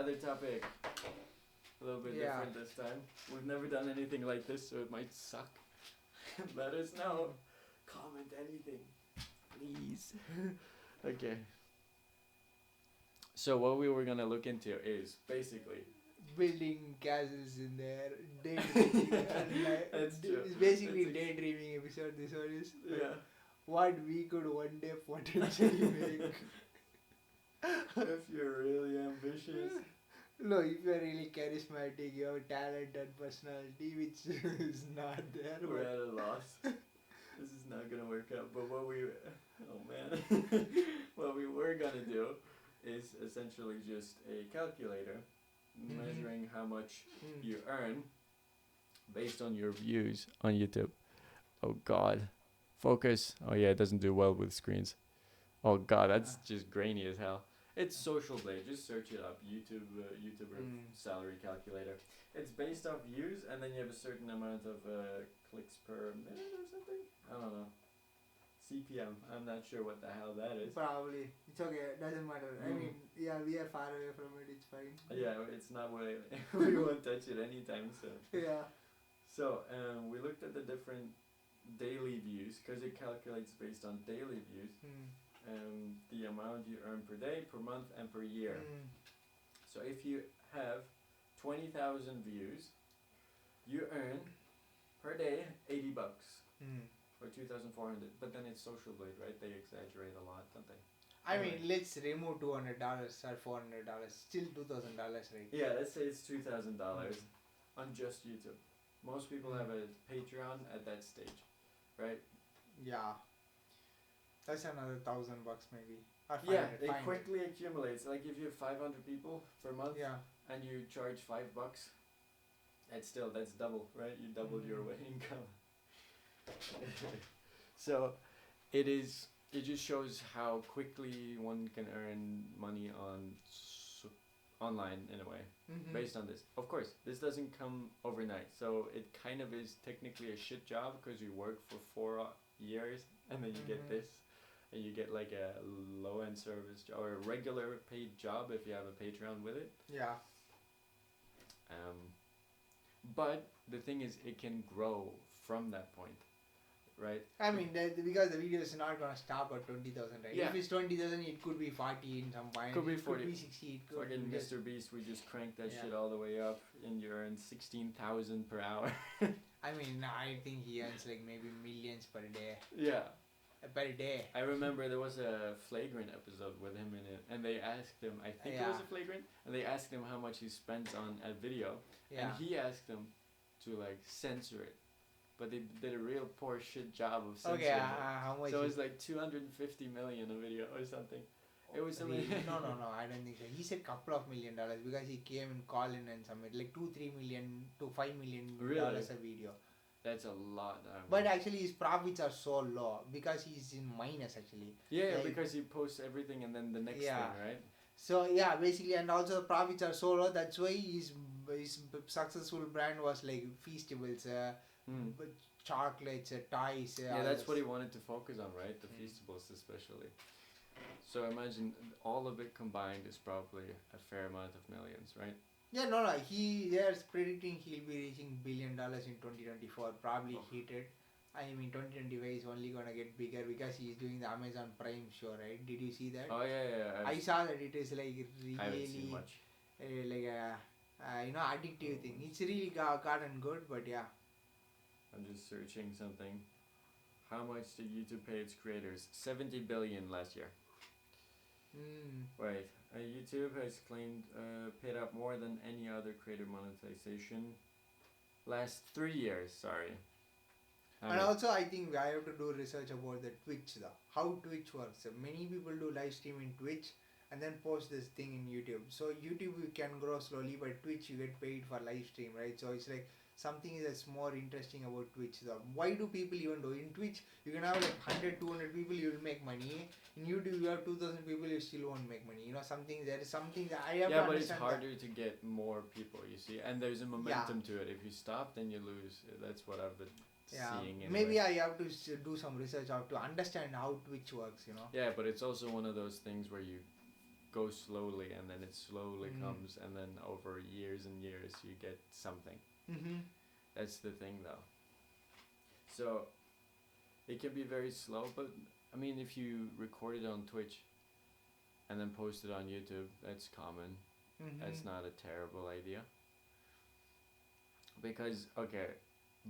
another topic. A little bit different this time. We've never done anything like this, so it might suck. Let us know. Comment anything, please. Okay. So what we were gonna look into is basically building castles in there, daydreaming. That's true. It's basically daydreaming episode. This one is what we could one day potentially make. If you're really ambitious. No, if you're really charismatic, you have talent and personality, which is not there. We're at a loss. This is not gonna work out. But what we what we were gonna do is essentially just a calculator measuring how much you earn based on your views on YouTube. Oh God, focus. Oh yeah, it doesn't do well with screens. Oh God, that's just grainy as hell. It's Social Blade. Just search it up. YouTuber salary calculator. It's based off views, and then you have a certain amount of clicks per minute or something. I don't know. CPM. I'm not sure what the hell that is. Probably. It's okay. Doesn't matter. I mean, yeah, we are far away from it. It's fine. Yeah, it's not what we won't touch it anytime soon. Yeah. So we looked at the different daily views because it calculates based on daily views. The amount you earn per day, per month, and per year. So if you have 20,000 views, you earn per day $80 or 2,400. But then it's Social Blade, right? They exaggerate a lot, don't they? I mean, let's remove $200 or $400. Still $2,000, right? Yeah, let's say it's $2,000 on just YouTube. Most people have a Patreon at that stage, right? Yeah. That's another $1,000 maybe. Or yeah, it quickly accumulates. Like if you have 500 people per month, and you charge $5, that's double, right? You doubled your income. So, it just shows how quickly one can earn money online in a way, based on this. Of course, this doesn't come overnight, so it kind of is technically a shit job because you work for 4 years and then you get this. And you get like a low-end service job or a regular paid job if you have a Patreon with it. Yeah. But the thing is, it can grow from that point, right? I mean, because the video is not gonna stop at 20,000, right? Yeah. If it's 20,000, it could be 40 in some point. Could be 40. Could be 60. It could Fucking be Mr. Beast, we just cranked that shit all the way up, and you earn 16,000 per hour. I mean, I think he earns like maybe millions per day. Yeah. Per day. I remember there was a Flagrant episode with him in it, and they asked him, I think it was a Flagrant, and they asked him how much he spent on a video, and he asked them to like censor it, but they did a real poor shit job of censoring it. How much? So it was like 250 million a video or something. It was something. No, I don't think so. He said couple of $1 million because he came in Colin and submit like $2-3 million to $5 million a video. That's a lot. But actually his profits are so low because he's in minus actually. Yeah, like, because he posts everything and then the next thing, right? So basically, and also the profits are so low. That's why his successful brand was like Feastables, chocolates, toys. That's what he wanted to focus on, right? The Feastables especially. So imagine all of it combined is probably a fair amount of millions, right? Yeah, no. They're predicting he'll be reaching $1 billion in 2024. Probably hit it. I mean, 2025 is only gonna get bigger because he's doing the Amazon Prime show, right? Did you see that? Oh yeah. I saw that it is like really I haven't seen much. Like a addictive thing. It's really gotten good, but yeah. I'm just searching something. How much did YouTube pay its creators? 70 billion last year. Right. YouTube has claimed paid out more than any other creator monetization last 3 years. Sorry. And also, I think I have to do research about the Twitch, how Twitch works. Many people do live stream in Twitch and then post this thing in YouTube. So YouTube you can grow slowly, but Twitch you get paid for live stream, right? So it's like something that's more interesting about Twitch. Why do people even do in Twitch? You can have like 100, 200 people, you will make money. In YouTube, you have 2,000 people, you still won't make money. There is something that I have to understand. Yeah, but it's harder to get more people, you see, and there's a momentum to it. If you stop, then you lose. That's what I've been seeing. Anyway. Maybe I have to do some research to understand how Twitch works, Yeah, but it's also one of those things where you goes slowly, and then it slowly Mm. comes, and then over years and years you get something. Mm-hmm. That's the thing, though. So it can be very slow, but I mean, if you record it on Twitch and then post it on YouTube, that's common. Mm-hmm. That's not a terrible idea. Because okay,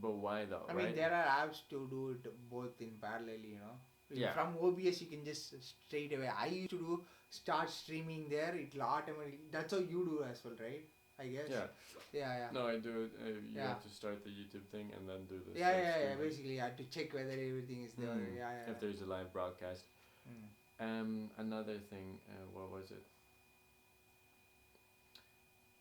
but why though? I right? mean, there are apps to do it both in parallel, you know. Yeah. From OBS, you can just straight away. I used to start streaming there. It'll automatically. That's how you do as well, right? I guess. Yeah. Yeah. No, I do it. You Yeah. have to start the YouTube thing and then do this. Yeah. Basically, I had to check whether everything is there. Yeah. If there's a live broadcast. Another thing. What was it?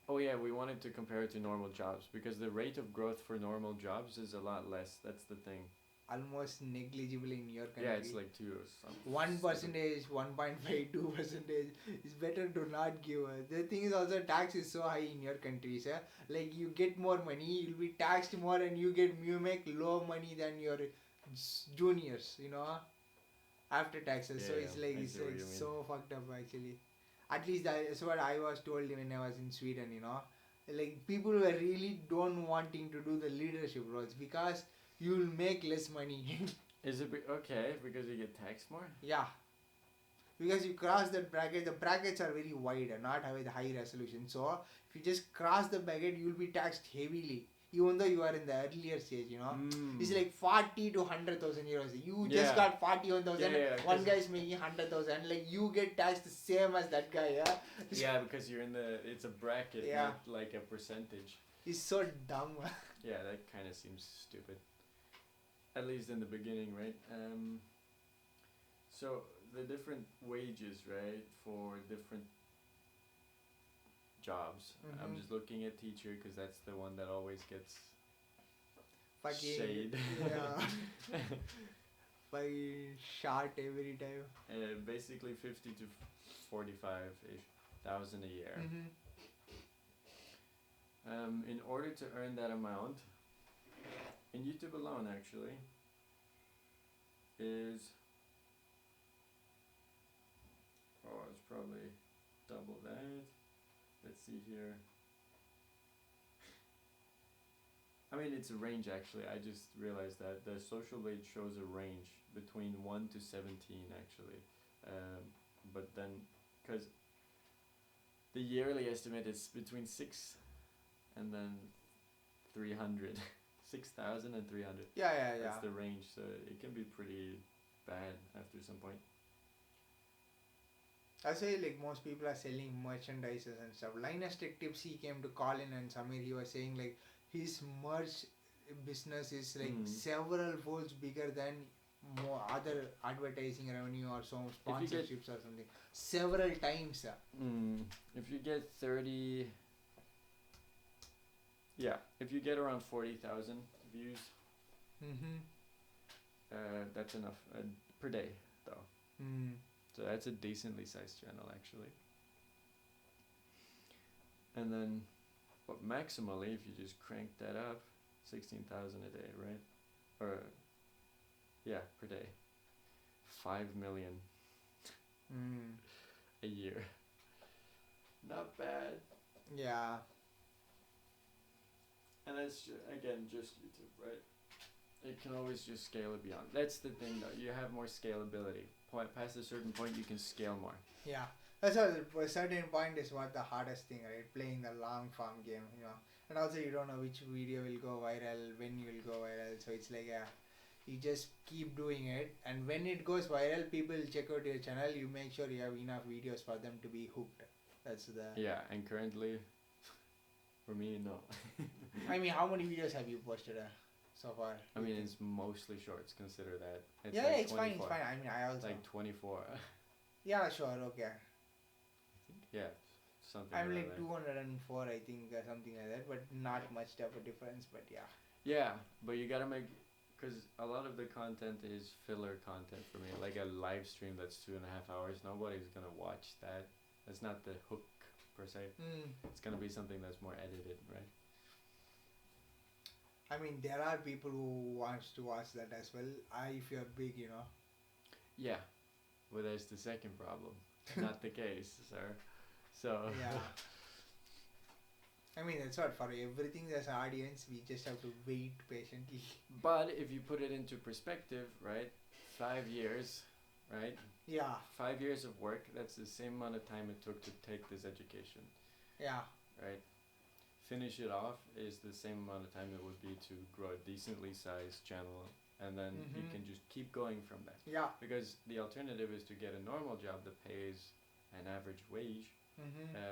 Oh yeah, we wanted to compare it to normal jobs because the rate of growth for normal jobs is a lot less. That's the thing. Almost negligible in your country. Yeah, it's like 2 or something. 1%, 1.5, 2%. It's better to not give. The thing is also tax is so high in your countries. Like you get more money, you'll be taxed more, and you make low money than your juniors. You know, after taxes. Yeah, so it's like it's so fucked up actually. At least that's what I was told when I was in Sweden. You know, like people were really don't wanting to do the leadership roles because you'll make less money. Is it okay because you get taxed more? Yeah, because you cross that bracket. The brackets are very wide and not have a high resolution. So if you just cross the bracket, you'll be taxed heavily, even though you are in the earlier stage. You know, it's like 40 to 100,000 euros. You just got 41,000. One guy is making 100,000. Like you get taxed the same as that guy. Yeah. Yeah, because you're in the. It's a bracket, not like a percentage. It's so dumb. Yeah, that kind of seems stupid. At least in the beginning, right? So the different wages, right, for different jobs. I'm just looking at teacher because that's the one that always gets shade. Yeah. By shot every time. Basically 50 to 45,000 a year. In order to earn that amount, in YouTube alone, actually, is it's probably double that. Let's see here. I mean, it's a range actually. I just realized that the social blade shows a range between 1 to 17 actually, but then because the yearly estimate is between 6 and then 300. 6,000 and 300. Yeah. That's the range, so it can be pretty bad after some point. I say like most people are selling merchandises and stuff. Linus Tech Tips, he came to Colin and Samir. He was saying like his merch business is like several folds bigger than more other advertising revenue or some sponsorships or something. Several times. If you get 30. Yeah, if you get around 40,000 views, that's enough per day, though. So that's a decently sized channel, actually. And then, but maximally, if you just crank that up, 16,000 a day, right? Or, yeah, per day. 5 million a year. Not bad. Yeah. And that's, again, just YouTube, right? It can always just scale it beyond. That's the thing, though. You have more scalability. Past a certain point, you can scale more. Yeah. That's all. A certain point is what the hardest thing, right? Playing the long form game, you know. And also, you don't know which video will go viral, when you will go viral. So it's like, you just keep doing it. And when it goes viral, people check out your channel. You make sure you have enough videos for them to be hooked. That's the... Yeah, and currently... For me, no. I mean, how many videos have you posted so far? I mean, it's mostly shorts. Consider that. It's it's fine. It's fine. I mean, I also like 24. Yeah, sure. Okay. Yeah, something. I'm like 204, I think, something like that. But not much of a difference. But yeah. Yeah, but you gotta make, because a lot of the content is filler content for me. Like a live stream that's 2.5 hours. Nobody's gonna watch that. That's not the hook. Per se, it's gonna be something that's more edited, right? I mean, there are people who wants to watch that as well. If you're big, you know. Yeah, but there's the second problem. not the case, sir. So Yeah. I mean, that's what, for everything there's an audience, we just have to wait patiently. but if you put it into perspective, right? 5 years, right? Yeah. 5 years of work, that's the same amount of time it took to take this education, Yeah. right? Finish it off is the same amount of time it would be to grow a decently sized channel, and then you can just keep going from there. Yeah. Because the alternative is to get a normal job that pays an average wage,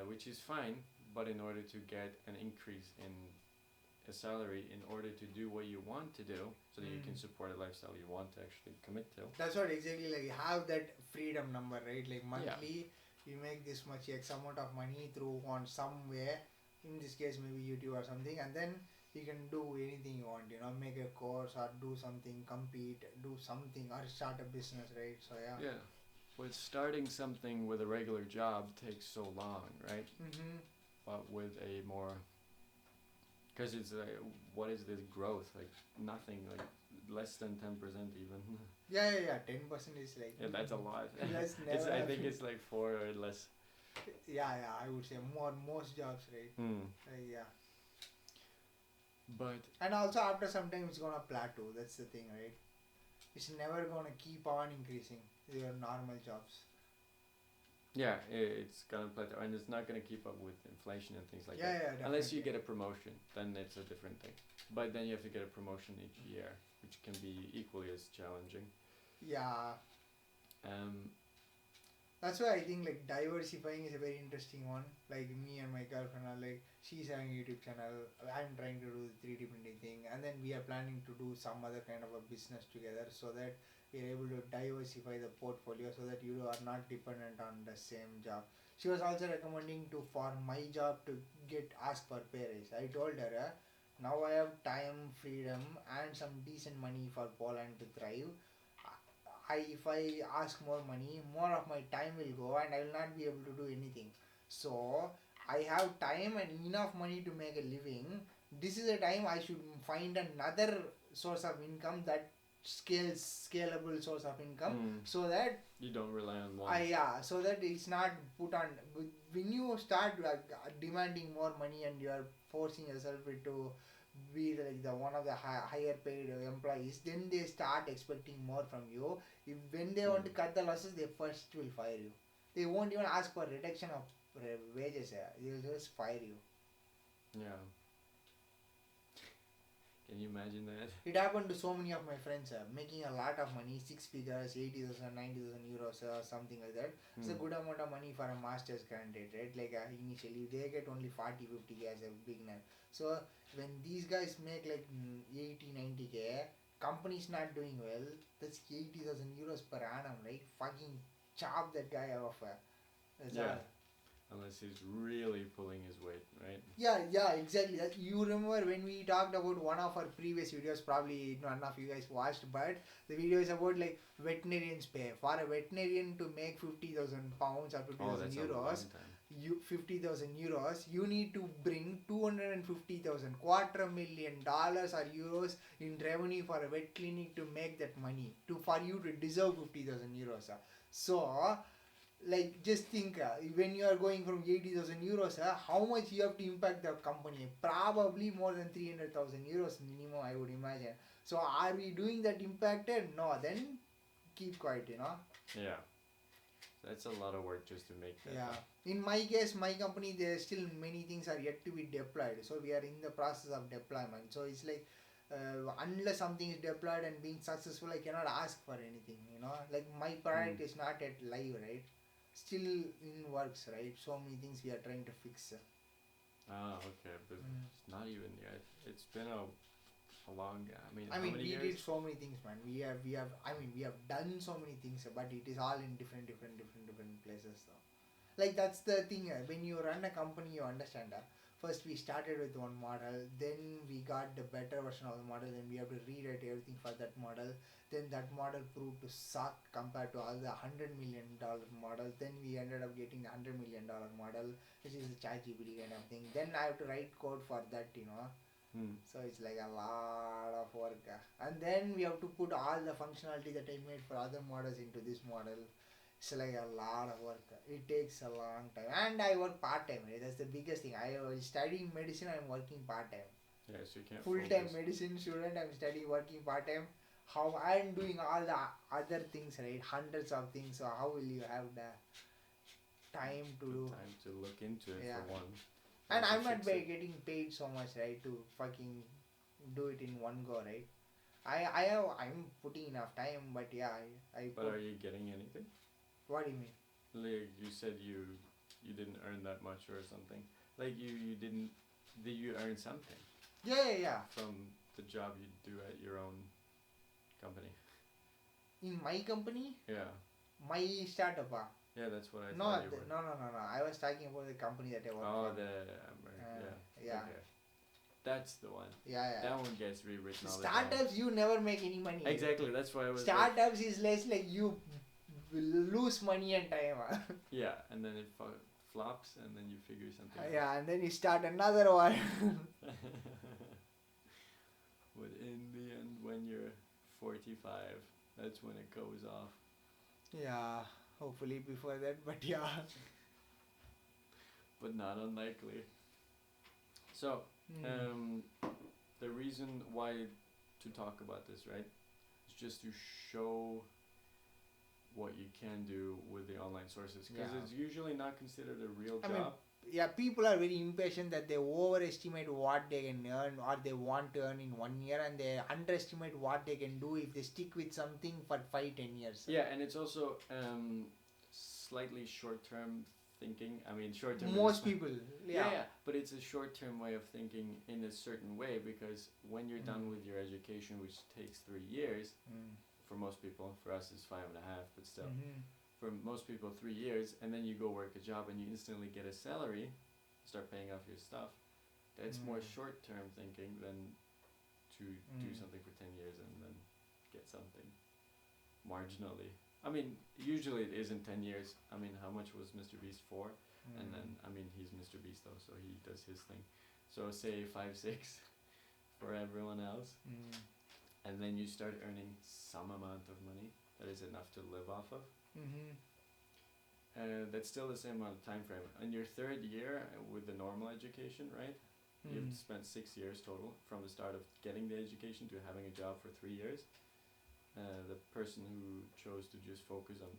which is fine, but in order to get an increase in a salary, in order to do what you want to do, so that you can support a lifestyle you want to actually commit to. That's what exactly, like, have that freedom number, right? Like monthly, you make this much X amount of money through on somewhere. In this case, maybe YouTube or something, and then you can do anything you want. Make a course or do something, compete, do something, or start a business, right? So yeah. Yeah. With starting something with a regular job takes so long, right? But with a more, because it's like, what is this growth? Like nothing, like less than 10% even. Yeah. 10% is like. Yeah, that's a lot. That's It's, never. I think it's like 4 or less. Yeah. I would say most jobs, right? Yeah. But. And also after some time it's gonna plateau. That's the thing, right? It's never gonna keep on increasing your normal jobs. Yeah, it's gonna plateau, and it's not gonna keep up with inflation and things like that. Yeah, unless you get a promotion, then it's a different thing. But then you have to get a promotion each year, which can be equally as challenging. Yeah. That's why I think like diversifying is a very interesting one. Like me and my girlfriend are like, she's having a YouTube channel, I'm trying to do the 3D printing thing, and then we are planning to do some other kind of a business together, so that we are able to diversify the portfolio, so that you are not dependent on the same job. She was also recommending for my job to ask for pay raise. I told her, now I have time, freedom, and some decent money for Poland to thrive. If I ask more money, more of my time will go, and I will not be able to do anything. So I have time and enough money to make a living. This is the time I should find another source of income, that scalable source of income, so that you don't rely on one. So that it's not put on. When you start demanding more money and you are forcing yourself to be like the one of the higher paid employees, then they start expecting more from you. When they want to cut the losses, they first will fire you. They won't even ask for reduction of wages. They will just fire you. Yeah. Can you imagine that? It happened to so many of my friends, making a lot of money, 6 figures, 80,000, 90,000 euros, something like that. It's a good amount of money for a master's candidate, right? Like initially, they get only 40, 50k as a beginner. So when these guys make like 80, 90k, company's not doing well, that's 80,000 euros per annum, right? Fucking chop that guy off. Unless he's really pulling his weight, right? Yeah, exactly. You remember when we talked about one of our previous videos, probably none of you guys watched, but the video is about like veterinarians pay. For a veterinarian to make 50,000 pounds or 50,000 euros, 50,000 euros, you need to bring 250,000, $250,000 or euros in revenue for a vet clinic to make that money, for you to deserve 50,000 euros. So, like, just think, when you are going from 80,000 euros, how much you have to impact the company? Probably more than 300,000 euros minimum, I would imagine. So are we doing that impacted? No, then keep quiet, Yeah. That's a lot of work just to make that. Yeah. In my case, my company, there still many things are yet to be deployed. So we are in the process of deployment. So it's like, unless something is deployed and being successful, I cannot ask for anything, Like my product is not yet live, right? Still in works, right? So many things we are trying to fix. Okay, but it's not even yet. It's been a long. I mean, we years? did so many things, man. We have done so many things, but it is all in different places, though. Like that's the thing. When you run a company, you understand. First we started with one model, then we got the better version of the model, then we have to rewrite everything for that model. Then that model proved to suck compared to all the $100 million models. Then we ended up getting the $100 million model, which is the ChatGPT kind of thing. Then I have to write code for that, So it's like a lot of work. And then we have to put all the functionality that I made for other models into this model. It's like a lot of work. It takes a long time. And I work part-time. Right? That's the biggest thing. I was studying medicine. I'm working part-time. Yeah, so you can't Full-time focus. medicine student. I'm studying working part-time. How I'm doing all the other things, right? Hundreds of things. So how will you have the time to Good do? time to look into it Yeah. for one. And Also I'm not fix it. getting paid so much, right? To fucking do it in one go, right? I'm putting enough time, but yeah, I But put. are you getting anything? What do you mean? Like you said, you didn't earn that much or something. Like you didn't. Did you earn something Yeah. from the job you do at your own company? In my company, Yeah. my startup. Yeah, that's what I No, thought you were. no. I was talking about the company that I work Oh, for. the Yeah. Okay. That's the one. Yeah. That one gets rewritten all the time. Startups, you never make any money. Exactly. That's why I was. Startups is less like you will lose money and time. Yeah, and then it flops, and then you figure something out. Yeah, and then you start another one. But in the end, when you're 45, that's when it goes off. Yeah, hopefully before that, but yeah. But not unlikely. So, the reason why to talk about this, right, is just to show what you can do with the online sources, because Yeah. it's usually not considered a real I job. mean, yeah, people are very impatient that they overestimate what they can earn or they want to earn in 1 year, and they underestimate what they can do if they stick with something for 5-10 years. Yeah, and it's also slightly short-term thinking. I mean, short-term. Most people, Yeah, but it's a short-term way of thinking in a certain way, because when you're done with your education, which takes 3 years, for most people, for us it's 5.5, but still, for most people 3 years, and then you go work a job and you instantly get a salary, start paying off your stuff. That's more short-term thinking than to do something for 10 years and then get something marginally. I mean, usually it isn't 10 years. I mean, how much was Mr. Beast for? And then, I mean, he's Mr. Beast though, so he does his thing. So say 5, 6 for everyone else. And then you start earning some amount of money that is enough to live off of. That's still the same amount of time frame. In your 3rd year with the normal education, right? You've spent 6 years total from the start of getting the education to having a job for 3 years. The person who chose to just focus on,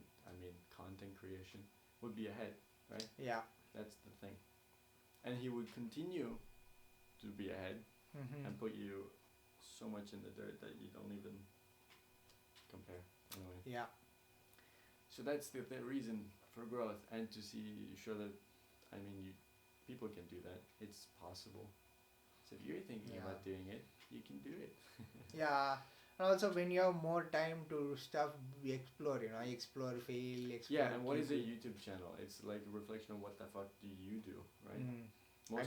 content creation would be ahead, right? Yeah. That's the thing. And he would continue to be ahead and put you so much in the dirt that you don't even compare. Anyway. Yeah. So that's the reason for growth, and to show that, people can do that. It's possible. So if you're thinking about doing it, you can do it. Yeah. And also when you have more time to explore, explore, fail, explore. Yeah, and what is a YouTube channel? It's like a reflection of what the fuck do you do, right?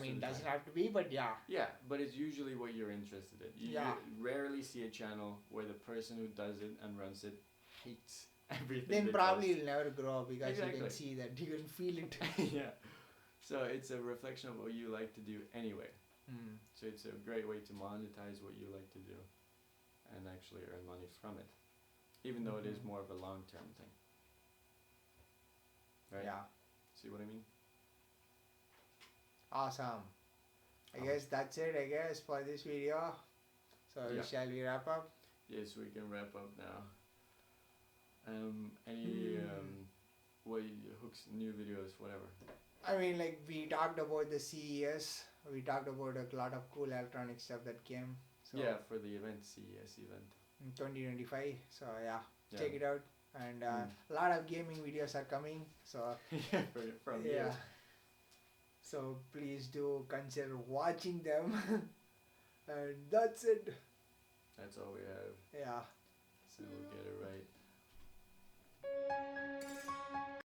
It doesn't have to be, but yeah. Yeah, but it's usually what you're interested in. You rarely see a channel where the person who does it and runs it hates everything. Then probably you'll never grow because you can see that, you can feel it. Yeah. So it's a reflection of what you like to do anyway. So it's a great way to monetize what you like to do and actually earn money from it, even though it is more of a long-term thing. Right? Yeah. See what I mean? Awesome. I guess that's it, for this video. So shall we wrap up? Yes, we can wrap up now. Any hooks, new videos, whatever? We talked about the CES. We talked about a lot of cool electronic stuff that came. So Yeah, for the event, CES event. in 2025. So check it out. And a lot of gaming videos are coming. So from you. So please do consider watching them. And that's it. That's all we have. Yeah. So we'll get it right.